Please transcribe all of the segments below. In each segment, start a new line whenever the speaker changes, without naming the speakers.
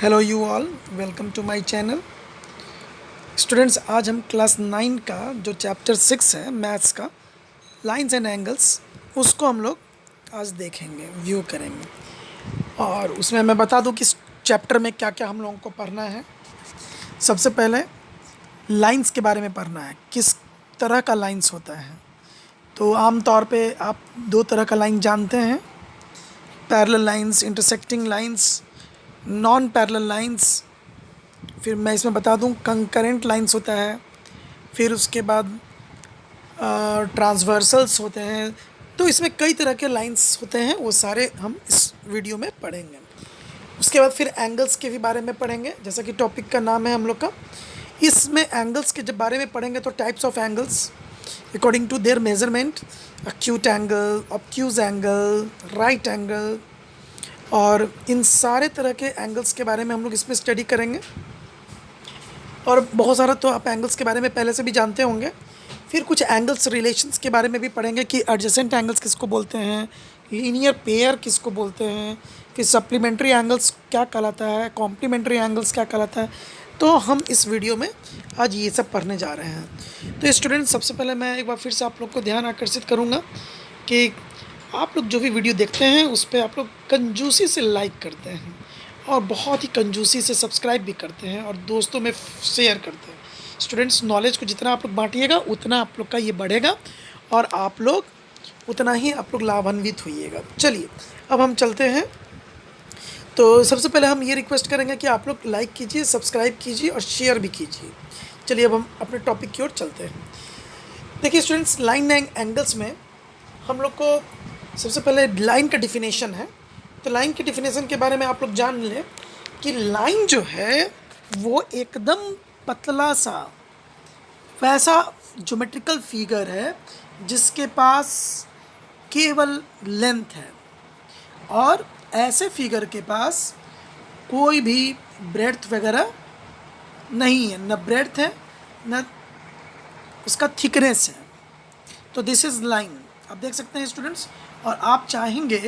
Hello you all, welcome to my channel. Students, आज हम class 9 का जो चैप्टर 6 है मैथ्स का, लाइंस एंड एंगल्स, उसको हम लोग आज देखेंगे, व्यू करेंगे। और उसमें मैं बता दूं कि इस चैप्टर में क्या क्या हम लोगों को पढ़ना है। सबसे पहले लाइंस के बारे में पढ़ना है, किस तरह का लाइंस होता है। तो आम तौर पे आप दो तरह का लाइन जानते हैं, parallel lines, intersecting lines, non parallel lines. फिर मैं इसमें बता दूं कंकरेंट लाइंस होता है, फिर उसके बाद ट्रांसवर्सल्स होते हैं। तो इसमें कई तरह के लाइंस होते हैं, वो सारे हम इस वीडियो में पढ़ेंगे। उसके बाद फिर एंगल्स के भी बारे में पढ़ेंगे, जैसा कि टॉपिक का नाम है हम लोग का। इसमें एंगल्स के जब बारे में पढ़ेंगे तो types of angles according to their measurement, acute angle, obtuse angle, right angle, और इन सारे तरह के एंगल्स के बारे में हम लोग इसमें स्टडी करेंगे। और बहुत सारा तो आप एंगल्स के बारे में पहले से भी जानते होंगे। फिर कुछ एंगल्स रिलेशंस के बारे में भी पढ़ेंगे कि एडजेसेंट एंगल्स किसको बोलते हैं, लीनियर पेयर किसको बोलते हैं, फिर सप्लीमेंट्री एंगल्स क्या कहलाता है, कॉम्प्लीमेंट्री एंगल्स क्या कहलाता है। तो हम इस वीडियो में आज ये सब पढ़ने जा रहे हैं। तो स्टूडेंट, सबसे पहले मैं एक बार फिर से आप लोग को ध्यान आकर्षित करूँगा कि आप लोग जो भी वीडियो देखते हैं उस पर आप लोग कंजूसी से लाइक करते हैं और बहुत ही कंजूसी से सब्सक्राइब भी करते हैं और दोस्तों में शेयर करते हैं। स्टूडेंट्स, नॉलेज को जितना आप लोग बांटिएगा उतना आप लोग का ये बढ़ेगा और आप लोग उतना ही आप लोग लाभान्वित होइएगा। चलिए अब हम चलते हैं। तो सबसे पहले हम ये रिक्वेस्ट करेंगे कि आप लोग लाइक कीजिए, सब्सक्राइब कीजिए और शेयर भी कीजिए। चलिए अब हम अपने टॉपिक की ओर चलते हैं। देखिए स्टूडेंट्स, लाइन एंड एंगल्स में हम लोग को सबसे पहले लाइन का डिफिनेशन है। तो लाइन की डिफिनेशन के बारे में आप लोग जान लें कि लाइन जो है वो एकदम पतला सा वैसा ज्योमेट्रिकल फिगर है जिसके पास केवल लेंथ है, और ऐसे फिगर के पास कोई भी ब्रेड्थ वगैरह नहीं है, न ब्रेड्थ है न उसका थिकनेस है। तो दिस इज़ लाइन। आप देख सकते हैं स्टूडेंट्स, और आप चाहेंगे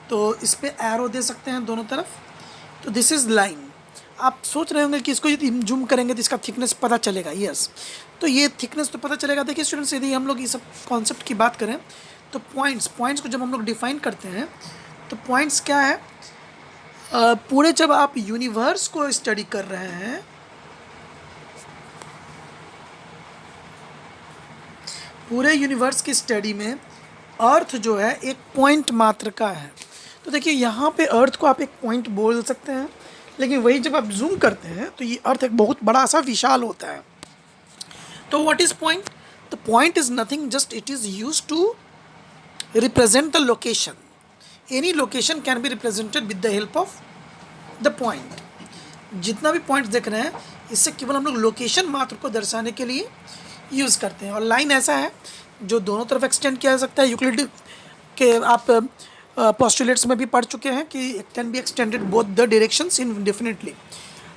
तो इस पर एरो दे सकते हैं दोनों तरफ। तो दिस इज़ लाइन। आप सोच रहे होंगे कि इसको यदि जूम करेंगे तो इसका थिकनेस पता चलेगा। यस, तो ये थिकनेस तो पता चलेगा। देखिए स्टूडेंट्स, यदि हम लोग ये सब कॉन्सेप्ट की बात करें तो पॉइंट्स को जब हम लोग डिफाइन करते हैं तो पॉइंट्स क्या है, पूरे जब आप यूनिवर्स को स्टडी कर रहे हैं, पूरे यूनिवर्स की स्टडी में अर्थ जो है एक पॉइंट मात्र का है। तो देखिए यहाँ पे अर्थ को आप एक पॉइंट बोल सकते हैं, लेकिन वही जब आप जूम करते हैं तो ये अर्थ एक बहुत बड़ा सा विशाल होता है। तो what is point? The point is nothing, just it is use to represent the location. Any location can be represented with the help of the point. जितना भी पॉइंट्स देख रहे हैं इससे केवल हम लोग लोकेशन मात्र को दर्शाने के लिए यूज़ करते हैं। और लाइन ऐसा है जो दोनों तरफ एक्सटेंड किया जा सकता है। यूक्लिड के आप पोस्टुलेट्स में भी पढ़ चुके हैं कि it can be extended both the directions इंडेफिनिटली।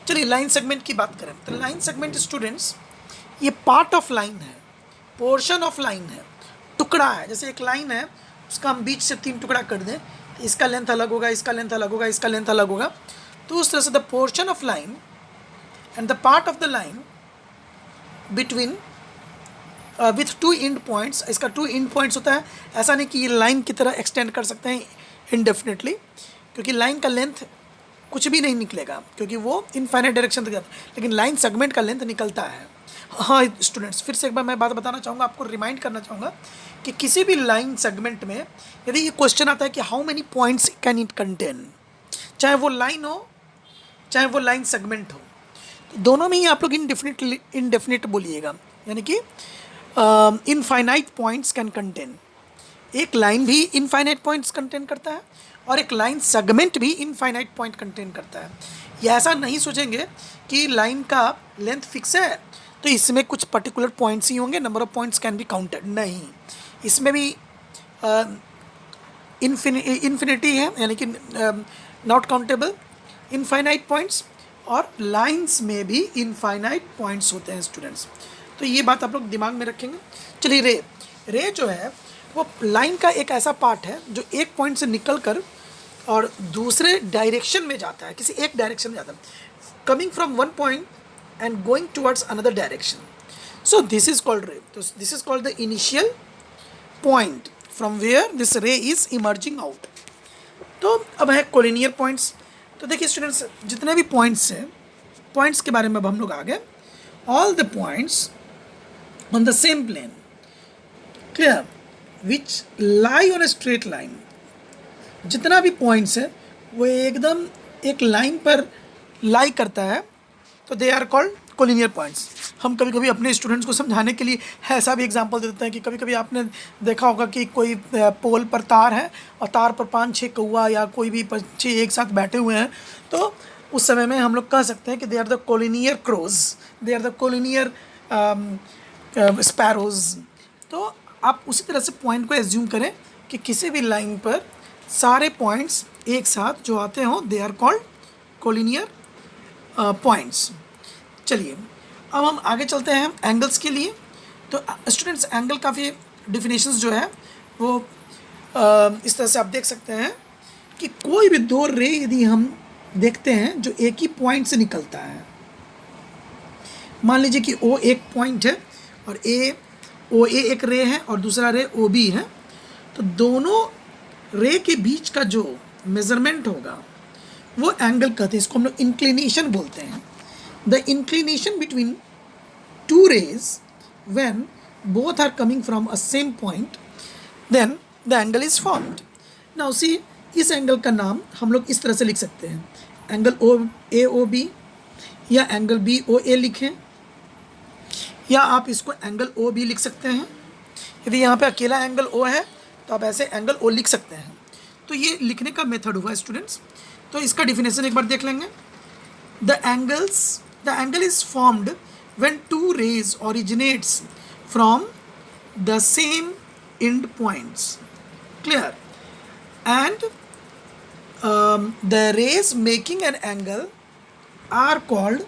चलिए लाइन सेगमेंट की बात करें तो लाइन सेगमेंट स्टूडेंट्स ये पार्ट ऑफ लाइन है, पोर्शन ऑफ लाइन है, टुकड़ा है। जैसे एक लाइन है उसका हम बीच से 3 टुकड़ा कर दें, इसका लेंथ अलग होगा, इसका लेंथ अलग होगा, इसका लेंथ अलग होगा। तो उस तरह से the portion of line and the part of the line between with 2 and points. इसका 2 एंड पॉइंट्स होता है। ऐसा नहीं कि ये लाइन की तरह एक्सटेंड कर सकते हैं इनडेफिनेटली, क्योंकि लाइन का लेंथ कुछ भी नहीं निकलेगा क्योंकि वो इनफाइनाइट डायरेक्शन तक जाता है, लेकिन लाइन सेगमेंट का लेंथ निकलता है। हाँ स्टूडेंट्स, फिर से एक बार मैं बात बताना चाहूँगा, आपको रिमाइंड करना चाहूँगा कि किसी भी लाइन सेगमेंट में यदि ये क्वेश्चन आता है कि how many points can it contain, चाहे वो लाइन हो चाहे वो लाइन सेगमेंट हो, दोनों में ही आप लोग इनडेफिनिट बोलिएगा, यानी कि इनफाइनाइट पॉइंट्स कैन कंटेन। एक लाइन भी इनफाइनाइट पॉइंट्स कंटेन करता है और एक लाइन सेगमेंट भी इनफाइनाइट पॉइंट कंटेन करता है। ये ऐसा नहीं सोचेंगे कि लाइन का लेंथ फिक्स है तो इसमें कुछ पर्टिकुलर पॉइंट्स ही होंगे, number of points can be counted. नहीं, इसमें भी इन्फिनिटी है, यानी कि नॉट काउंटेबल इनफाइनाइट पॉइंट्स, और लाइंस में भी इनफाइनाइट पॉइंट्स होते हैं स्टूडेंट्स। तो ये बात आप लोग दिमाग में रखेंगे। चलिए रे जो है वो लाइन का एक ऐसा पार्ट है जो एक पॉइंट से निकल कर और दूसरे डायरेक्शन में जाता है, किसी एक डायरेक्शन में जाता है, coming from one point and going towards another direction, so this is called ray. तो this is called the initial point from where this ray is emerging out. तो अब है कोलिनियर पॉइंट्स. तो देखिए स्टूडेंट्स, जितने भी पॉइंट्स हैं, points के बारे में अब हम लोग आ गए. All the points on the same plane, clear, which lie on a straight line. जितना भी पॉइंट्स है वो एकदम एक लाइन पर लाई करता है, तो they are called collinear points. हम कभी कभी अपने स्टूडेंट्स को समझाने के लिए ऐसा भी एग्जांपल देते हैं कि कभी कभी आपने देखा होगा कि कोई पोल पर तार है और तार पर 5-6 कौवा या कोई भी पक्षी एक साथ बैठे हुए हैं, तो उस समय में हम लोग कह सकते हैं कि they are the collinear crows, they are the collinear sparrows. तो आप उसी तरह से पॉइंट को एज्यूम करें कि किसी भी लाइन पर सारे पॉइंट्स एक साथ जो आते हों, they are called collinear points. चलिए अब हम आगे चलते हैं एंगल्स के लिए. तो स्टूडेंट्स, एंगल काफ़ी डिफिनेशंस जो है वो इस तरह से आप देख सकते हैं कि कोई भी दो रे यदि हम देखते हैं जो एक ही पॉइंट से निकलता है, मान लीजिए कि ओ एक पॉइंट है और ओ ए एक रे है और दूसरा रे ओ बी है, तो दोनों रे के बीच का जो मेज़रमेंट होगा वो एंगल कहते हैं. इसको हम लोग इंक्लिनेशन बोलते हैं. The inclination between two rays when both are coming from a same point, then the angle is formed. Now see, इस एंगल का नाम हम लोग इस तरह से लिख सकते हैं, एंगल ओ ए ओ बी, या एंगल बी ओ ए लिखें, या आप इसको एंगल ओ बी लिख सकते हैं. यदि यहाँ पे अकेला एंगल ओ है तो आप ऐसे एंगल ओ लिख सकते हैं. तो ये लिखने का मेथड हुआ स्टूडेंट्स. तो इसका डिफिनेशन एक बार देख लेंगे. The angle is formed when two rays originates from the same end points, clear, and the rays making an angle are called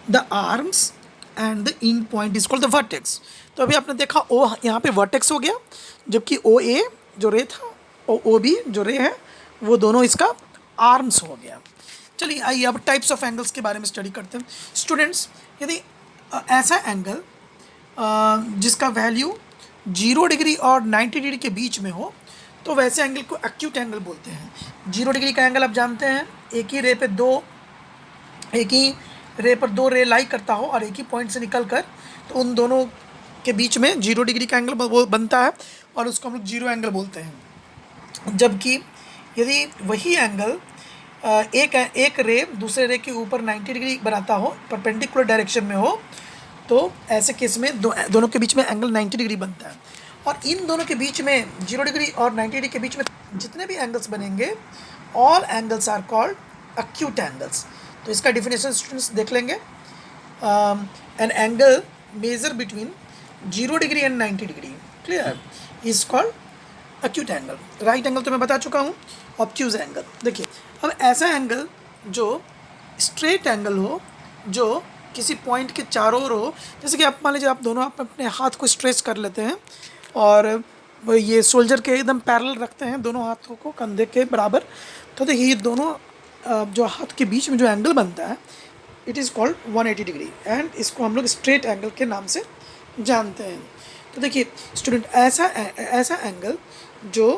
the arms and the in point is called the vertex. तो अभी आपने देखा ओ यहाँ पे vertex हो गया, जबकि ओ ए जो रे था और ओ बी जो रे है वो दोनों इसका आर्म्स हो गया. चलिए आइए अब टाइप्स ऑफ एंगल्स के बारे में स्टडी करते हैं. स्टूडेंट्स, यदि ऐसा एंगल जिसका वैल्यू 0 डिग्री और 90 डिग्री के बीच में हो, तो वैसे एंगल को एक्यूट एंगल बोलते हैं. 0 डिग्री का एंगल आप जानते हैं, एक ही रे पर दो रे लाई करता हो और एक ही पॉइंट से निकल कर, तो उन दोनों के बीच में 0 डिग्री का एंगल बनता है और उसको हम लोग जीरो एंगल बोलते हैं. जबकि यदि वही एंगल एक रे दूसरे रे के ऊपर 90 डिग्री बनाता हो, परपेंडिकुलर डायरेक्शन में हो, तो ऐसे केस में दोनों के बीच में एंगल 90 डिग्री बनता है. और इन दोनों के बीच में 0 डिग्री और 90 डिग्री के बीच में जितने भी एंगल्स बनेंगे, all angles are called acute angles. तो इसका डिफिनेशन स्टूडेंट्स देख लेंगे. An angle measure between 0 degree and 90 degree, clear, is called acute angle. Right angle तो मैं बता चुका हूँ. ऑब्ट्यूज एंगल, देखिए अब ऐसा एंगल जो स्ट्रेट एंगल हो, जो किसी पॉइंट के चारों ओर हो, जैसे कि आप मान लीजिए आप दोनों अपने हाथ को स्ट्रेच कर लेते हैं और ये शोल्डर के एकदम पैरेलल रखते हैं दोनों हाथों को कंधे के बराबर, तो देखिए ये दोनों जो हाथ के बीच में जो एंगल बनता है, it is called 180 degree, and इसको हम लोग स्ट्रेट एंगल के नाम से जानते हैं. तो देखिए स्टूडेंट, ऐसा एंगल जो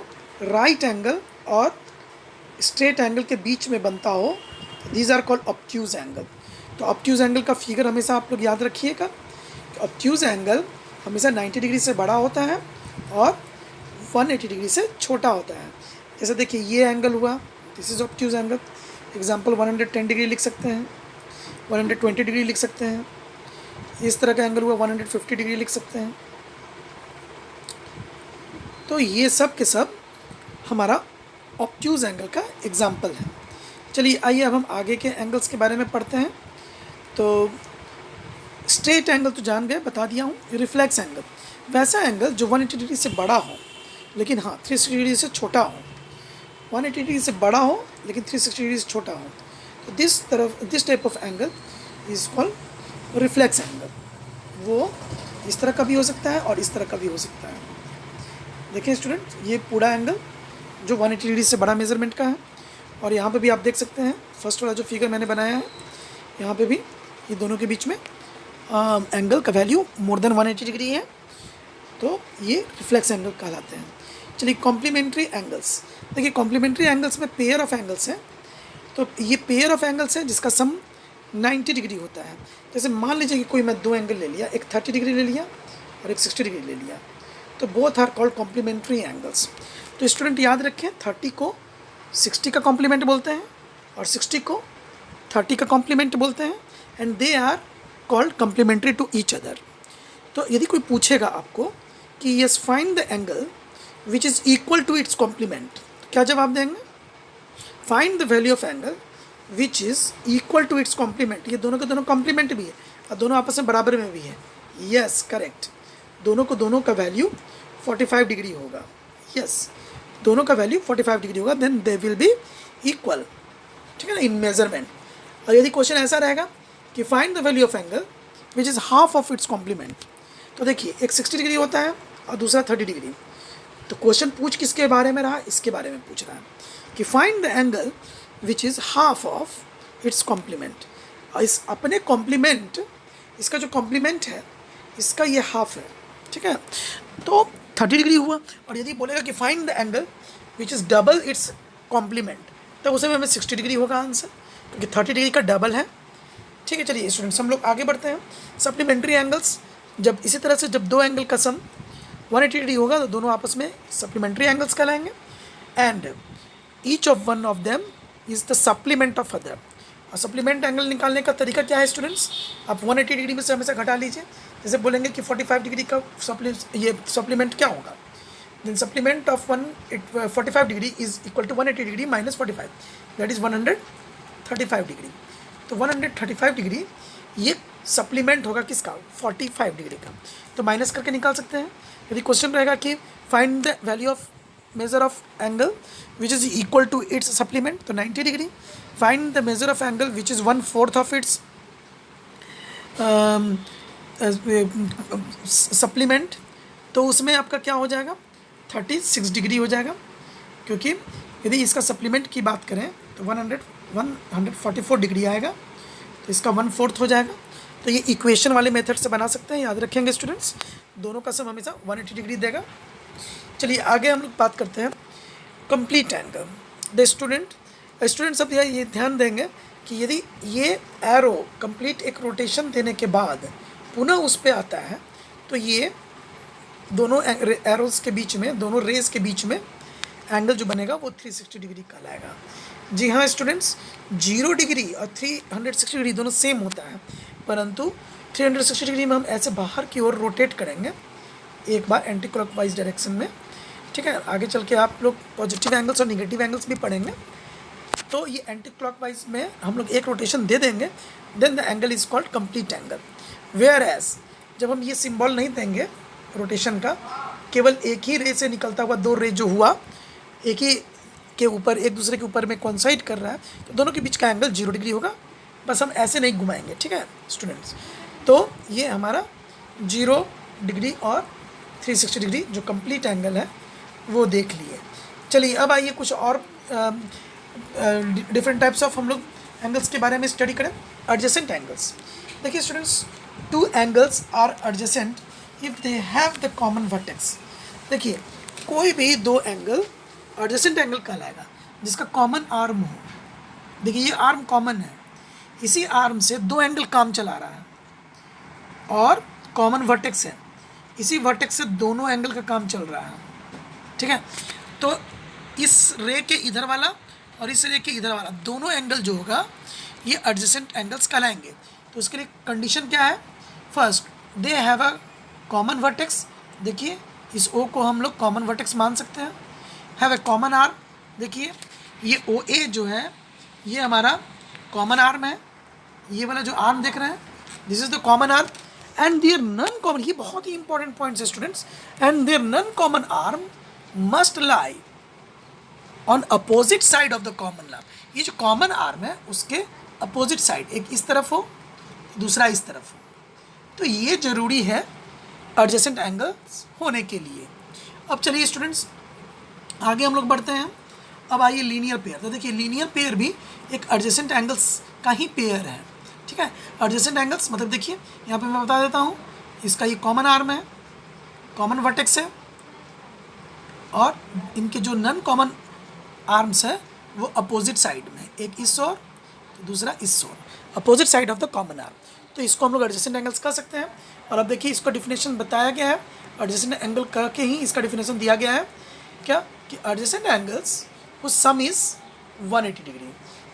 राइट एंगल और स्ट्रेट एंगल के बीच में बनता हो, these are called obtuse angle. तो ऑब्ट्यूज एंगल का फिगर हमेशा आप लोग याद रखिएगा. ऑब्ट्यूज एंगल हमेशा 90 डिग्री से बड़ा होता है और 180 डिग्री से छोटा होता है. जैसे देखिए ये एंगल हुआ, this is obtuse angle. Example 110 degree लिख सकते हैं, 120 डिग्री लिख सकते हैं. इस तरह का एंगल हुआ 150 डिग्री लिख सकते हैं. तो ये सब के सब हमारा ऑब्ट्यूज एंगल का एग्जाम्पल है. चलिए आइए अब हम आगे के एंगल्स के बारे में पढ़ते हैं. तो स्ट्रेट एंगल तो जान गए, बता दिया हूँ. रिफ्लेक्स एंगल, वैसा एंगल जो 180 डिग्री से बड़ा हो लेकिन हाँ 360 डिग्री से छोटा हो. 180 डिग्री से बड़ा हो लेकिन 360 डिग्री से छोटा हो, तो this type of angle is called reflex angle. वो इस तरह का भी हो सकता है और इस तरह का भी हो सकता है. देखिए स्टूडेंट, ये पूरा एंगल जो 180 डिग्री से बड़ा मेजरमेंट का है, और यहाँ पे भी आप देख सकते हैं फर्स्ट वाला जो फिगर मैंने बनाया है, यहाँ पे भी ये दोनों के बीच में एंगल का वैल्यू मोर देन 180 डिग्री है, तो ये रिफ्लेक्स एंगल कहलाते हैं। चलिए कॉम्प्लीमेंट्री एंगल्स, देखिए कॉम्प्लीमेंट्री एंगल्स में पेयर ऑफ एंगल्स हैं, तो ये पेयर ऑफ एंगल्स है जिसका सम 90 डिग्री होता है। जैसे मान लीजिए कि कोई मैं दो एंगल ले लिया, एक 30 डिग्री ले लिया और एक 60 डिग्री ले लिया, तो both are called complementary angles. तो स्टूडेंट याद रखें 30 को 60 का कॉम्प्लीमेंट बोलते हैं और 60 को 30 का कॉम्प्लीमेंट बोलते हैं, and they are called complementary to each other. तो यदि कोई पूछेगा आपको कि yes find the angle which is equal to its complement, क्या जवाब देंगे? Find the value of angle which is equal to its complement. ये दोनों के दोनों कॉम्प्लीमेंट भी है और दोनों आपस में बराबर में भी है। यस करेक्ट, दोनों का वैल्यू 45 डिग्री होगा। यस दोनों का वैल्यू 45 डिग्री होगा, then they will be equal, ठीक है ना, इन मेजरमेंट। और यदि क्वेश्चन ऐसा रहेगा कि find the value of angle which is half of its complement, तो देखिए एक 60 डिग्री होता है और दूसरा 30 डिग्री, तो क्वेश्चन पूछ किसके बारे में रहा? इसके बारे में पूछ रहा है कि find the angle which is half of its complement. और इस अपने कॉम्प्लीमेंट, इसका जो कॉम्प्लीमेंट है इसका ये हाफ है, ठीक है, तो 30 डिग्री हुआ। और यदि बोलेगा कि find the angle which is double its complement, तो उसे में हमें 60 डिग्री होगा आंसर, क्योंकि 30 डिग्री का डबल है। ठीक है, चलिए स्टूडेंट्स हम लोग आगे बढ़ते हैं। सप्लीमेंट्री एंगल्स, जब इसी तरह से जब दो एंगल का सम 180 डिग्री होगा तो दोनों आपस में सप्लीमेंट्री एंगल्स कहलाएंगे, and each of one of them is the supplement of other. और सप्लीमेंट एंगल निकालने का तरीका क्या है स्टूडेंट्स? आप 180 डिग्री में से हमेशा घटा लीजिए। जैसे बोलेंगे कि 45 डिग्री का ये सप्लीमेंट क्या होगा, then supplement of 45 degree is equal to 180 degree minus 45, that is 135 degree. तो 135 डिग्री ये सप्लीमेंट होगा किसका? 45 डिग्री का। तो माइनस करके निकाल सकते हैं। यदि क्वेश्चन रहेगा कि find the value of measure of angle which is equal to its supplement, तो 90 degree. Find the measure of angle which is 1/4 of its supplement, तो उसमें आपका क्या हो जाएगा? 36 डिग्री हो जाएगा, क्योंकि यदि इसका सप्लीमेंट की बात करें तो 144 डिग्री आएगा, तो इसका 1/4 हो जाएगा। तो ये इक्वेशन वाले मेथड से बना सकते हैं, याद रखेंगे स्टूडेंट्स, दोनों का सम हमेशा 180 डिग्री देगा। चलिए आगे हम लोग बात करते हैं कंप्लीट एंगल। द स्टूडेंट्स अब ये ध्यान देंगे कि यदि ये एरो कंप्लीट एक रोटेशन देने के बाद पुनः उस पर आता है, तो ये दोनों एरोज के बीच में, दोनों रेज के बीच में एंगल जो बनेगा वो 360 डिग्री कहलाएगा। जी हाँ स्टूडेंट्स, 0 डिग्री और 360 डिग्री दोनों सेम होता है, परंतु 360 डिग्री में हम ऐसे बाहर की ओर रोटेट करेंगे एक बार एंटी क्लॉकवाइज डायरेक्शन में। ठीक है, आगे चल के आप लोग पॉजिटिव एंगल्स और निगेटिव एंगल्स भी पढ़ेंगे। तो ये एंटी क्लॉकवाइज में हम लोग एक रोटेशन दे देंगे, then the angle is called complete angle. Whereas जब हम ये सिंबल नहीं देंगे रोटेशन का, केवल एक ही रे से निकलता हुआ दो रे जो हुआ एक ही के ऊपर, एक दूसरे के ऊपर में कोइंसाइड कर रहा है, तो दोनों के बीच का एंगल 0 डिग्री होगा। बस हम ऐसे नहीं घुमाएंगे, ठीक है स्टूडेंट्स। तो ये हमारा 0 डिग्री और 360 डिग्री जो कंप्लीट एंगल है वो देख लिए। चलिए अब आइए कुछ और डिफरेंट टाइप्स ऑफ हम लोग एंगल्स के बारे में स्टडी करें। एडजेसेंट एंगल्स, देखिए students, two angles are adjacent if they have the common vertex. देखिए कोई भी दो एंगल एडजेसेंट एंगल कहलाएगा जिसका कॉमन आर्म हो। देखिए ये आर्म कॉमन है, इसी आर्म से दो एंगल काम चला रहा है और कॉमन वर्टेक्स है, इसी वर्टेक्स से दोनों एंगल का काम चल रहा है। ठीक है, तो इस रे के इधर वाला और इस रे के इधर वाला दोनों एंगल जो होगा ये एडजेसेंट एंगल्स कहलाएंगे। तो उसके लिए कंडीशन क्या है? First, they have a common vertex. देखिए इस ओ को हम लोग कॉमन वर्टेक्स मान सकते हैं। हैव ए कॉमन आर्म, देखिए ये ओ ए जो है ये हमारा कॉमन आर्म है, ये वाला जो आर्म देख रहे हैं this is the common arm, and their non common, ये बहुत ही इंपॉर्टेंट पॉइंट्स है students, and their non common arm must lie on opposite side of the common arm. ये जो कॉमन आर्म है उसके अपोजिट साइड, एक इस तरफ हो दूसरा इस तरफ हो, तो ये जरूरी है एडजेसेंट एंगल्स होने के लिए। अब चलिए स्टूडेंट्स आगे हम लोग बढ़ते हैं अब आइए लीनियर पेयर। तो देखिए लीनियर पेयर भी एक एडजेसेंट एंगल्स का ही पेयर है, ठीक है। एडजेसेंट एंगल्स मतलब देखिए यहाँ पे मैं बता देता हूँ, इसका ये कॉमन आर्म है, कॉमन वर्टेक्स है, और इनके जो नॉन कॉमन आर्म्स है वो अपोजिट साइड में, एक इस ओर तो दूसरा इस ओर, opposite side of the common arm. तो इसको हम लोग एडजेसेंट एंगल्स कह सकते हैं। और अब देखिए इसका डिफिनेशन बताया गया है, एडजेसेंट एंगल कह के ही इसका डिफिनेशन दिया गया है क्या, कि एडजेसेंट एंगल्स उस सम इज़ 180 डिग्री।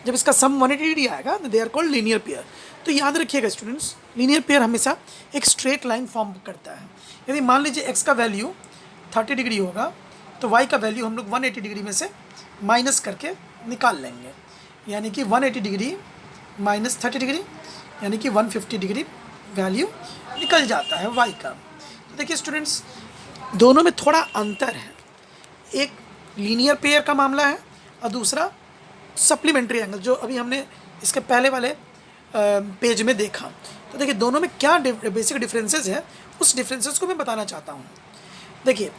जब इसका सम 180 डिग्री आएगा तो they are called linear pair. तो याद रखिएगा स्टूडेंट्स, लीनियर पेयर हमेशा एक स्ट्रेट लाइन फॉर्म करता है। यदि मान लीजिए एक्स का वैल्यू 30 डिग्री होगा तो वाई का वैल्यू हम लोग 180 डिग्री में से माइनस करके निकाल लेंगे, यानी कि 180 डिग्री माइनस 30 डिग्री यानी कि 150 डिग्री वैल्यू निकल जाता है वाई का। तो देखिए स्टूडेंट्स, दोनों में थोड़ा अंतर है, एक लीनियर पेयर का मामला है और दूसरा सप्लीमेंट्री एंगल, जो अभी हमने इसके पहले वाले पेज में देखा। तो देखिए दोनों में क्या बेसिक डिफरेंसेस है, उस डिफरेंसेस को मैं बताना चाहता हूँ। देखिए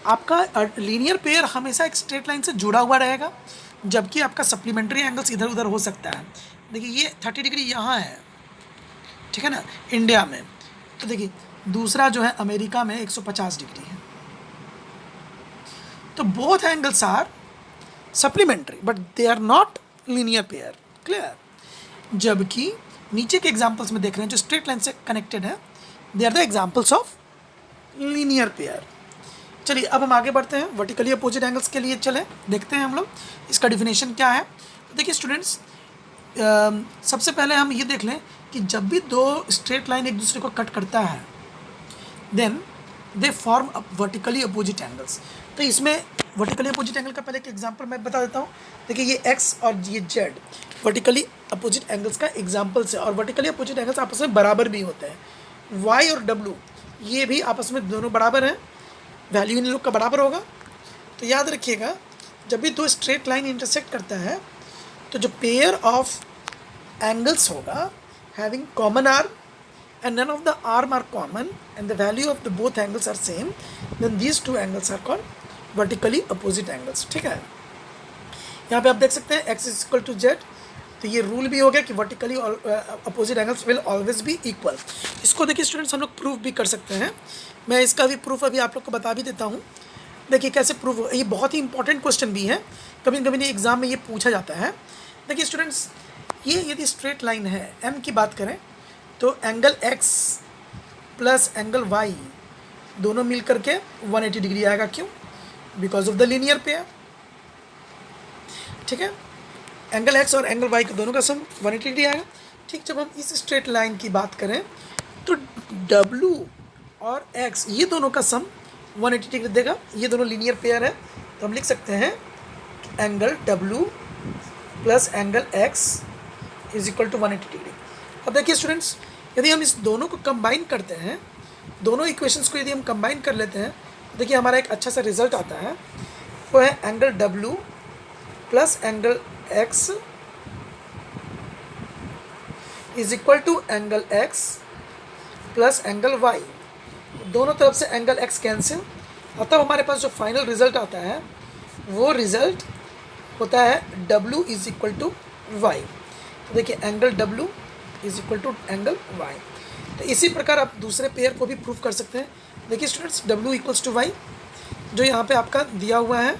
आपका लीनियर पेयर हमेशा एक स्ट्रेट लाइन से जुड़ा हुआ रहेगा, जबकि आपका सप्लीमेंट्री एंगल्स इधर उधर हो सकता है। देखिए ये 30 डिग्री यहाँ है, ठीक है ना, इंडिया में। तो देखिए दूसरा जो है अमेरिका में 150 डिग्री है। तो both angles are supplementary but they are not linear pair, clear. जबकि नीचे के एग्जाम्पल्स में देख रहे हैं जो स्ट्रेट लाइन से कनेक्टेड है, they are the examples of linear pair. चलिए अब हम आगे बढ़ते हैं, वर्टिकली अपोजिट एंगल्स के लिए चले देखते हैं हम लोग इसका डिफिनेशन क्या है। तो देखिए स्टूडेंट्स, सबसे पहले हम ये देख लें कि जब भी दो स्ट्रेट लाइन एक दूसरे को कट करता है then they form vertically opposite angles. तो इसमें वर्टिकली अपोजिट एंगल का पहले एक एग्जांपल मैं बता देता हूँ। देखिए ये एक्स और ये जेड वर्टिकली अपोजिट एंगल्स का एग्जांपल्स है, और वर्टिकली अपोजिट एंगल्स आपस में बराबर भी होते हैं। वाई और डब्ल्यू ये भी आपस में दोनों बराबर हैं, वैल्यू इन लोग का बराबर होगा। तो याद रखिएगा, जब भी दो स्ट्रेट लाइन इंटरसेक्ट करता है तो जो पेयर ऑफ एंगल्स होगा having common arm and none of the arm are common and the value of the both angles are same, then these two angles are called vertically opposite angles, ठीक है। यहाँ पे आप देख सकते हैं x is equal to z, तो ये रूल भी हो गया कि vertically opposite angles will always be equal. इसको देखिए स्टूडेंट्स हम लोग प्रूफ भी कर सकते हैं, मैं इसका भी प्रूफ अभी आप लोग को बता भी देता हूँ। देखिए कैसे प्रूफ हो, ये बहुत ही इंपॉर्टेंट क्वेश्चन भी है, कभी कभी नहीं एग्जाम में ये पूछा जाता है। देखिए स्टूडेंट्स, ये यदि स्ट्रेट लाइन है, m की बात करें तो angle x plus angle y दोनों मिल करके 180 डिग्री आएगा। क्यों? Because of the linear pair, ठीक है। एंगल x और एंगल y का दोनों का सम 180 डिग्री आएगा, ठीक। जब हम इस स्ट्रेट लाइन की बात करें तो w और x ये दोनों का सम 180 डिग्री देगा, ये दोनों लीनियर पेयर है। तो हम लिख सकते हैं angle w plus angle x is equal to 180 degree. अब देखिए स्टूडेंट्स, यदि हम इस दोनों को कंबाइन करते हैं, दोनों इक्वेशंस को यदि हम कंबाइन कर लेते हैं, तो देखिए हमारा एक अच्छा सा रिजल्ट आता है, वो है angle W plus angle X is equal to angle X plus angle Y। दोनों तरफ से एंगल X कैंसिल, और तब हमारे पास जो फाइनल रिजल्ट आता है वो रिजल्ट होता है W is equal to Y। तो देखिए angle W is equal to angle y। तो इसी प्रकार आप दूसरे पेयर को भी प्रूफ कर सकते हैं। देखिए students, w equals to y जो यहाँ पे आपका दिया हुआ है,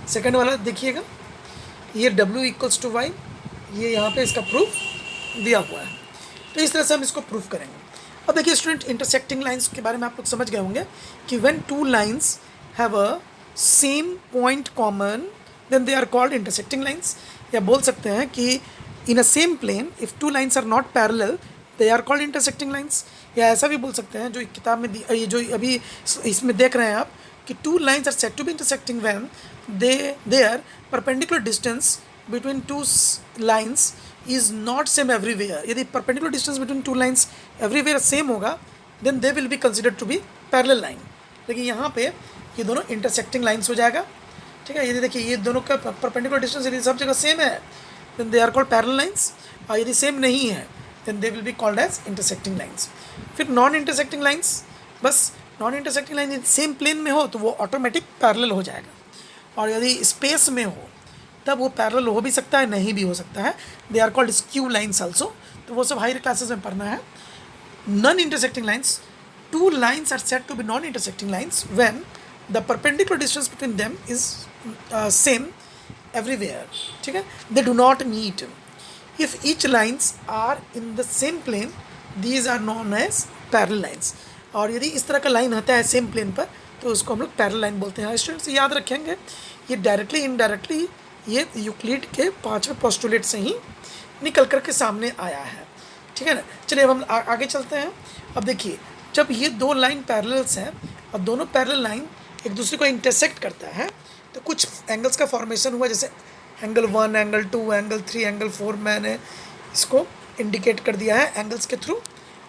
सेकंड वाला देखिएगा, ये w इक्वल्स टू y, ये यहाँ पे इसका प्रूफ दिया हुआ है। तो इस तरह से हम इसको प्रूफ करेंगे। अब देखिए स्टूडेंट, इंटरसेक्टिंग लाइन्स के बारे में आप लोग समझ गए होंगे कि when two lines have a same point common then they are called intersecting lines. या बोल सकते हैं कि in a same plane if two lines are not parallel they are called intersecting lines। या ऐसा भी बोल सकते हैं, जो किताब में ये जो अभी इसमें देख रहे हैं आप, कि two lines are said to be intersecting when their perpendicular distance between two lines is not same everywhere। यदि perpendicular distance between two lines everywhere same होगा then they will be considered to be parallel line। लेकिन यहाँ पे ये दोनों intersecting lines हो जाएगा, ठीक है। यदि देखिए ये दोनों का perpendicular distance यदि सब जगह सेम है then they are called parallel lines, और यदि सेम नहीं है then they will be called as intersecting lines। फिर नॉन इंटरसेक्टिंग लाइन्स, बस non intersecting line same plane में हो तो वो ऑटोमेटिक पैरेलल हो जाएगा। और यदि स्पेस में हो तब वो पैरेलल हो भी सकता है, नहीं भी हो सकता है। They are called skew lines also. तो वो सब हायर क्लासेस में पढ़ना है। Non intersecting lines, two lines are said to be non intersecting lines when the perpendicular distance between them is same everywhere, ठीक है। They do not meet. If each lines are in the same plane these are known as parallel lines. और यदि इस तरह का line होता है same plane पर तो उसको हम लोग पैरेलल लाइन बोलते हैं। स्टूडेंट्स याद रखेंगे, ये डायरेक्टली इनडायरेक्टली ये यूक्लिड के 5वें पोस्टुलेट से ही निकल कर के सामने आया है, ठीक है ना। चलिए अब हम आगे चलते हैं। अब देखिए, जब ये दो लाइन पैरेलल्स हैं और दोनों पैरेलल लाइन एक दूसरे को इंटरसेक्ट करता है तो कुछ एंगल्स का फॉर्मेशन हुआ, जैसे एंगल 1, एंगल 2, एंगल 3, एंगल 4। मैंने इसको इंडिकेट कर दिया है एंगल्स के थ्रू।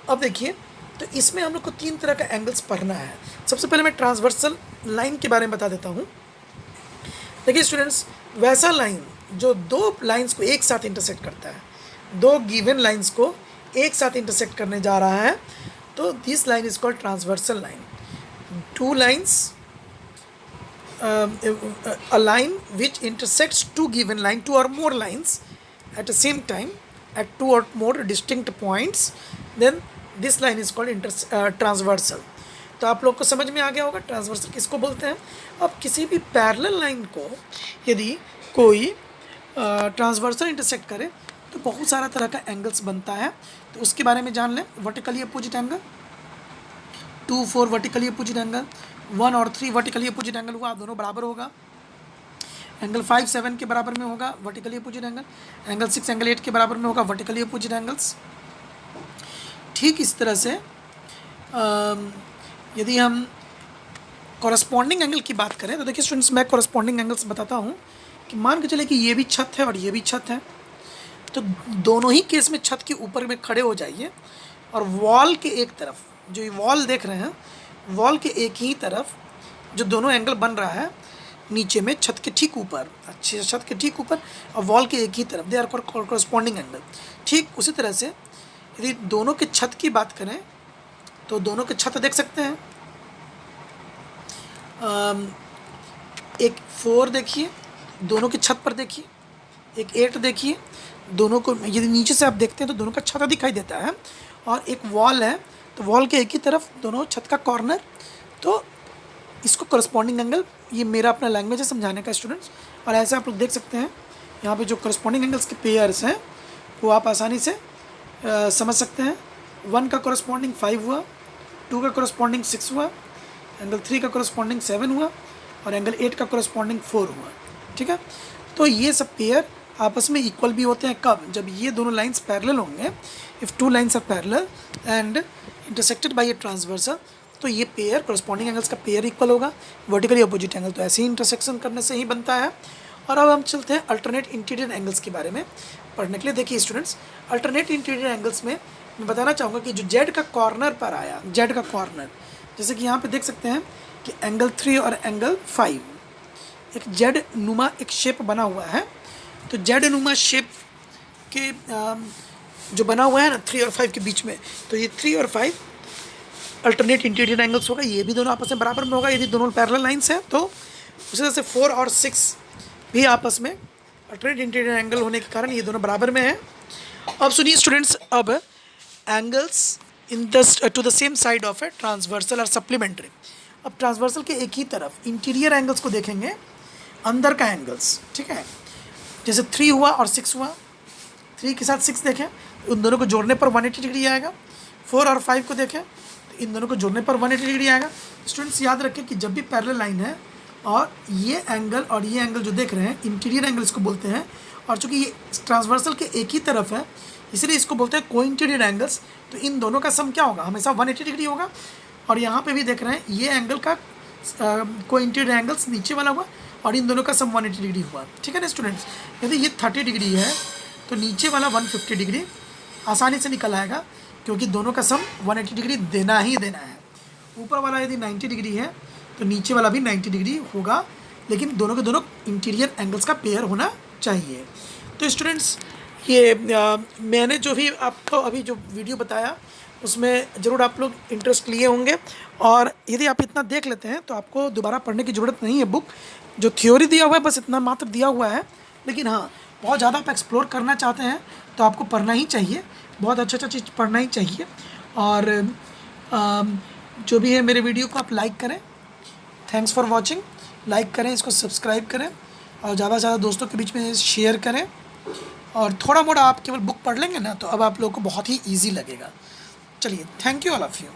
अब देखिए, तो इसमें हम लोग को 3 तरह का एंगल्स पढ़ना है। सबसे पहले मैं ट्रांसवर्सल लाइन के बारे में बता देता हूँ। देखिए स्टूडेंट्स, वैसा लाइन जो दो लाइंस को एक साथ इंटरसेक्ट करता है, दो गिवन लाइंस को एक साथ इंटरसेक्ट करने जा रहा है, तो this line is called transversal line. Two lines, a line which intersects two given line, two or more lines at the same time at two or more distinct points, then this line is called transversal। तो आप लोग को समझ में आ गया होगा transversal किसको बोलते हैं। अब किसी भी पैरेलल लाइन को यदि कोई ट्रांसवर्सल इंटरसेक्ट करे तो बहुत सारा तरह का एंगल्स बनता है, तो उसके बारे में जान लें। Vertically opposite angle, 2, 4 vertically opposite angle, 1 और 3 वर्टिकली अपोजिट एंगल हुआ, दोनों बराबर होगा। एंगल 5, 7 के बराबर में होगा vertically opposite angle. Angle 6, angle 8 के बराबर में होगा वर्टिकली अपोजिट एंगल्स। ठीक इस तरह से यदि हम कॉरस्पॉन्डिंग एंगल की बात करें तो देखिए स्टूडेंट्स, मैं कॉरस्पॉन्डिंग एंगल्स बताता हूँ कि मान के चले कि ये भी छत है और ये भी छत है, तो दोनों ही केस में छत के ऊपर में खड़े हो जाइए और वॉल के एक तरफ, जो ये वॉल देख रहे हैं, वॉल के एक ही तरफ जो दोनों एंगल बन रहा है नीचे में छत के ठीक ऊपर, अच्छे छत के ठीक ऊपर और वॉल के एक ही तरफ, दे आर कॉरस्पॉन्डिंग एंगल। ठीक उसी तरह से यदि दोनों के छत की बात करें तो दोनों के छत देख सकते हैं। एक 4 देखिए, दोनों की छत पर देखिए, एक 8 देखिए, दोनों को यदि नीचे से आप देखते हैं तो दोनों का छत दिखाई देता है। और एक वॉल है तो वॉल के एक ही तरफ दोनों छत का कॉर्नर, तो इसको करस्पॉन्डिंग एंगल, ये मेरा अपना लैंग्वेज है समझाने का स्टूडेंट्स। और ऐसे आप लोग देख सकते हैं यहाँ पे जो करस्पॉन्डिंग एंगल्स के पेयर्स हैं वो आप आसानी से समझ सकते हैं। 1 का करस्पॉन्डिंग 5 हुआ, 2 का करस्पॉन्डिंग 6 हुआ, एंगल 3 का करस्पॉन्डिंग 7 हुआ और एंगल 8 का करस्पॉन्डिंग 4 हुआ, ठीक है। तो ये सब पेयर आपस में इक्वल भी होते हैं कब, जब ये दोनों लाइंस पैरेलल होंगे। If 2 lines are parallel and intersected by a transversal, तो ये पेयर करस्पॉन्डिंग एंगल्स का पेयर इक्वल होगा। वर्टिकली अपोजिट एंगल तो ऐसे ही इंटरसेक्शन करने से ही बनता है। और अब हम चलते हैं अल्टरनेट इंटीरियर एंगल्स के बारे में पढ़ने के लिए। देखिए स्टूडेंट्स, अल्टरनेट इंटीरियर एंगल्स में मैं बताना चाहूँगा कि जो जेड का कॉर्नर पर आया, जेड का कॉर्नर, जैसे कि यहाँ पे देख सकते हैं कि एंगल 3 और एंगल 5 एक जेड नुमा एक शेप बना हुआ है। तो जेड नुमा शेप के जो बना हुआ है ना 3 और 5 के बीच में, तो ये 3 और 5 अल्टरनेट इंटीरियर एंगल्स होगा। ये भी दोनों आपस में बराबर में होगा यदि दोनों पैरेलल लाइंस हैं। तो उसी तरह से 4 और 6 भी आपस में अल्टरनेट इंटीरियर एंगल होने के कारण ये दोनों बराबर में हैं। अब सुनिए स्टूडेंट्स, अब angles in the two the same side of a transversal और सप्लीमेंट्री। अब ट्रांसवर्सल के एक ही तरफ इंटीरियर एंगल्स को देखेंगे, अंदर का एंगल्स, ठीक है। जैसे 3 हुआ और 6 हुआ, 3 के साथ 6 देखें, उन दोनों को जोड़ने पर 180 डिग्री आएगा। 4 और 5 को देखें तो इन दोनों को जोड़ने पर 180 डिग्री आएगा। स्टूडेंट्स याद रखें कि जब भी पैरेलल लाइन है और ये एंगल और ये एंगल जो देख रहे हैं इंटीरियर एंगल इसको बोलते हैं। और चूँकि ये ट्रांसवर्सल के एक ही तरफ है इसलिए इसको बोलते हैं कोइंटीरियर एंगल्स। तो इन दोनों का सम क्या होगा, हमेशा 180 डिग्री होगा। और यहाँ पे भी देख रहे हैं ये एंगल का कोइंटीरियर एंगल्स नीचे वाला हुआ और इन दोनों का सम 180 डिग्री हुआ, ठीक है ना स्टूडेंट्स। यदि ये 30 डिग्री है तो नीचे वाला 150 डिग्री आसानी से निकल आएगा क्योंकि दोनों का सम 180 डिग्री देना ही देना है। ऊपर वाला यदि 90 डिग्री है तो नीचे वाला भी 90 डिग्री होगा, लेकिन दोनों के दोनों इंटीरियर एंगल्स का पेयर होना चाहिए। तो स्टूडेंट्स, ये मैंने जो भी आपको अभी जो वीडियो बताया उसमें ज़रूर आप लोग इंटरेस्ट लिए होंगे। और यदि आप इतना देख लेते हैं तो आपको दोबारा पढ़ने की ज़रूरत नहीं है बुक, जो थ्योरी दिया हुआ है बस इतना मात्र दिया हुआ है, लेकिन हाँ बहुत ज़्यादा आप एक्सप्लोर करना चाहते हैं तो आपको पढ़ना ही चाहिए, बहुत अच्छा चीज़ पढ़ना ही चाहिए। और जो भी है मेरे वीडियो को आप लाइक करें। Thanks for watching. लाइक करें, इसको सब्सक्राइब करें और ज़्यादा से ज़्यादा दोस्तों के बीच में शेयर करें। और थोड़ा मोड़ा आप केवल बुक पढ़ लेंगे ना तो अब आप लोगों को बहुत ही ईजी लगेगा। चलिए, thank you all of you.